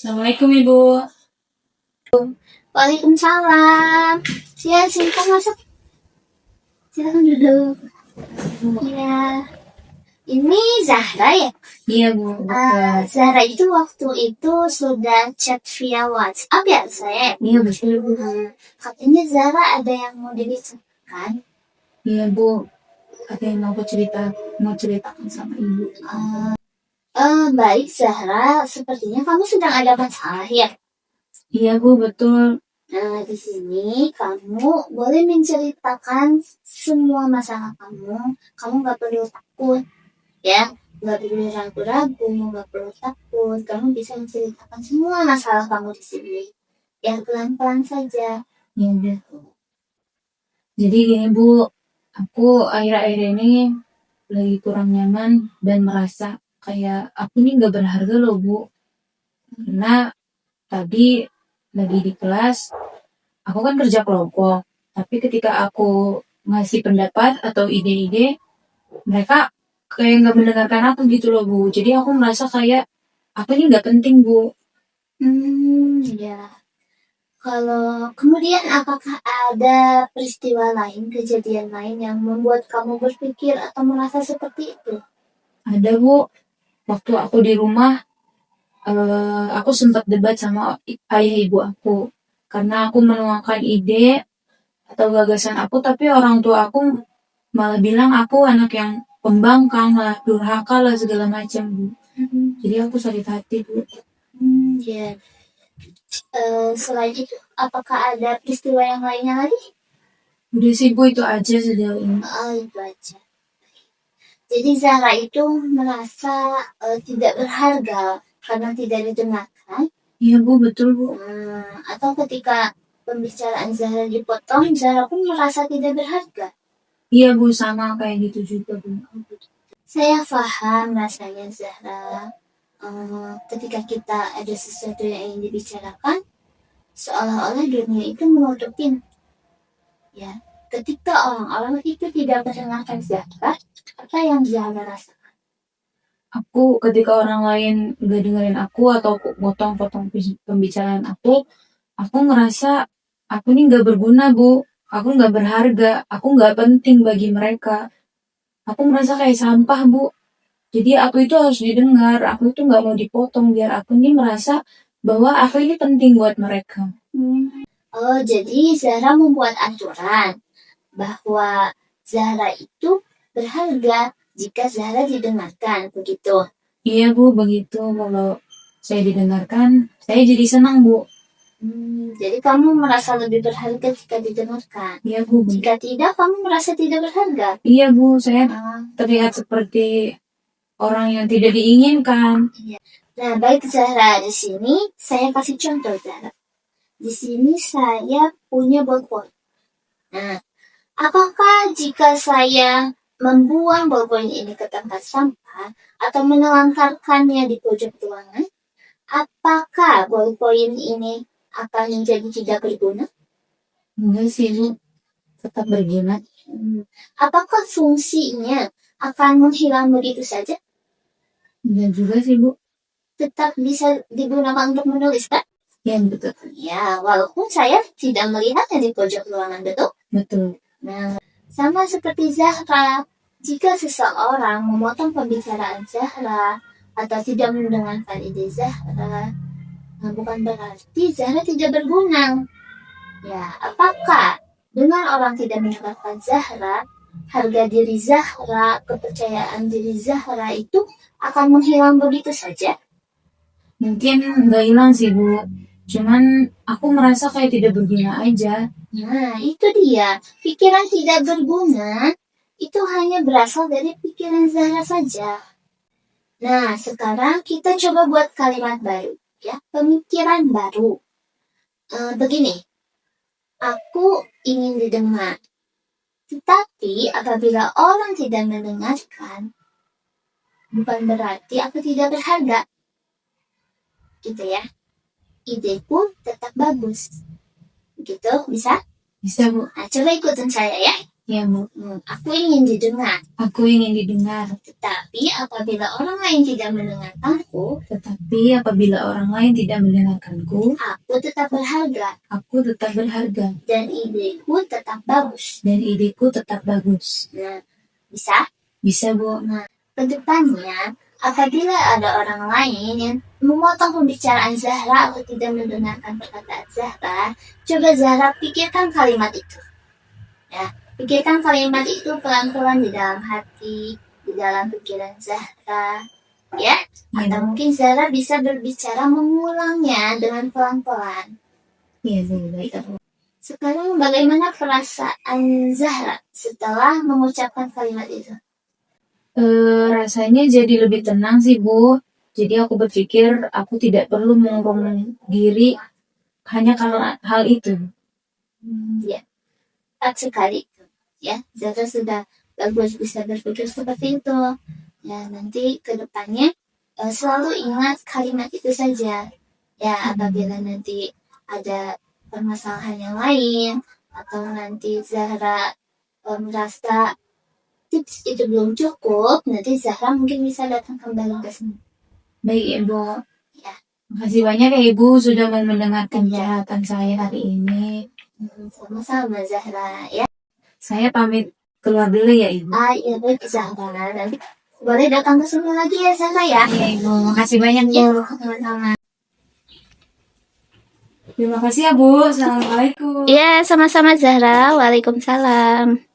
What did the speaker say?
Assalamualaikum Ibu. Waalaikumsalam. Ya, silakan masuk. Silakan duduk. Ya, ini Zahra ya? Iya Bu. Zahra itu waktu itu sudah chat via WhatsApp ya saya? Iya betul Bu. Katanya Zahra ada yang mau diceritakan. Iya Bu. Ada yang mau ceritakan sama Ibu. Baik Zahra, sepertinya kamu sedang ada masalah ya? Iya Bu, betul. Nah, di sini kamu boleh menceritakan semua masalah kamu. Kamu nggak perlu takut, ya. Nggak perlu ragu-ragu, nggak perlu takut. Kamu bisa menceritakan semua masalah kamu di sini. Ya, pelan-pelan saja. Iya Bu. Jadi gini Bu, aku akhir-akhir ini lagi kurang nyaman dan merasa kayak aku ini nggak berharga loh Bu. Karena tadi lagi di kelas, aku kan kerja kelompok. Tapi ketika aku ngasih pendapat atau ide-ide, mereka kayak nggak mendengarkan aku gitu loh Bu. Jadi aku merasa kayak aku ini nggak penting Bu. Ya. Kalau kemudian apakah ada peristiwa lain, kejadian lain yang membuat kamu berpikir atau merasa seperti itu? Ada Bu, waktu aku di rumah, aku sempat debat sama ayah ibu aku. Karena aku menuangkan ide atau gagasan aku, tapi orang tua aku malah bilang aku anak yang pembangkang lah, durhaka lah, segala macam Bu. Jadi aku sakit hati Bu. Ya. Selain itu, apakah ada peristiwa yang lainnya lagi? Udah sih Bu, itu aja sejauh ini. Itu aja. Jadi Zahra itu merasa tidak berharga karena tidak didengarkan. Iya Bu, betul Bu. Atau ketika pembicaraan Zahra dipotong, Zahra pun merasa tidak berharga. Iya Bu, sama kayak gitu juga Bu. Saya paham rasanya Zahra. Ketika kita ada sesuatu yang ingin dibicarakan, seolah-olah dunia itu menutupin. Ya, ketika orang-orang itu tidak mendengarkan Zahra, apa yang Zahra rasakan? Aku ketika orang lain gak dengerin aku atau potong-potong pembicaraan aku ngerasa aku ini gak berguna Bu. Aku gak berharga, aku gak penting bagi mereka. Aku merasa kayak sampah Bu. Jadi aku itu harus didengar, aku itu gak mau dipotong biar aku ini merasa bahwa aku ini penting buat mereka. Jadi Zahra membuat aturan bahwa Zahra itu berharga jika Zahra didengarkan, begitu? Iya Bu, begitu. Kalau saya didengarkan, saya jadi senang Bu. Jadi kamu merasa lebih berharga jika didengarkan? Iya Bu. Jika tidak, kamu merasa tidak berharga? Iya Bu, saya terlihat seperti orang yang tidak diinginkan. Nah, baik Zahra, di sini saya kasih contoh Zahra. Di sini saya punya ballpoint. Nah, apakah jika saya membuang ballpoint ini ke tempat sampah atau menelantarkannya di pojok ruangan, apakah ballpoint ini akan menjadi tidak berguna? Enggak sih Bu, tetap berguna. Apakah fungsinya akan menghilang begitu saja? Enggak juga sih Bu. Tetap bisa digunakan untuk menulis, kan? Ya betul. Ya, walaupun saya tidak melihatnya di pojok ruangan, betul? Betul. Nah, sama seperti Zahra, jika seseorang memotong pembicaraan Zahra atau tidak mendengarkan ide Zahra, bukan berarti Zahra tidak berguna. Ya, apakah dengan orang tidak mendengarkan Zahra, harga diri Zahra, kepercayaan diri Zahra itu akan menghilang begitu saja? Mungkin nggak hilang sih Bu, cuman aku merasa kayak tidak berguna aja. Nah, itu dia. Pikiran tidak berguna itu hanya berasal dari pikiran Zahra saja. Nah, sekarang kita coba buat kalimat baru, ya, pemikiran baru. Begini, aku ingin didengar. Tetapi apabila orang tidak mendengarkan, bukan berarti aku tidak berharga. Gitu ya. Ideku tetap bagus. Gitu, bisa? Bisa Bu. Nah, coba ikutin saya ya. Ya, Bu. Aku ingin didengar. Aku ingin didengar. Tetapi apabila orang lain tidak mendengarkanku, aku tetap berharga. Dan ideku tetap bagus. Nah, Bisa? bisa, Bu. Nah, kedepannya, apabila ada orang lain yang memotong pembicaraan Zahra atau tidak mendengarkan perkataan Zahra, coba Zahra pikirkan kalimat itu. Ya, pikirkan kalimat itu pelan-pelan di dalam hati, di dalam pikiran Zahra. Ya, atau mungkin Zahra bisa berbicara mengulangnya dengan pelan-pelan. Iya, Bu. Baik, Bu. Sekarang bagaimana perasaan Zahra setelah mengucapkan kalimat itu? Rasanya jadi lebih tenang sih, Bu. Jadi aku berpikir aku tidak perlu mengurung diri hanya karena hal itu. Ya, tepat sekali. Ya, Zahra sudah bagus bisa berpikir seperti itu. Ya, nanti ke depannya selalu ingat kalimat itu saja. Ya, apabila nanti ada permasalahan yang lain atau nanti Zahra merasa tips itu belum cukup, nanti Zahra mungkin bisa datang kembali ke sini. Baik, Ibu. Ya. Makasih banyak ya Ibu sudah mau mendengarkan curhatan saya hari ini. Sama-sama Zahra ya. Saya pamit keluar dulu ya Ibu. Iya baik Zahra. Nanti boleh datang ke sini lagi ya Zahra ya. Iya Ibu, makasih banyak Bu. Ya, sama-sama. Terima kasih ya Bu. Assalamualaikum. Iya, sama-sama Zahra. Waalaikumsalam.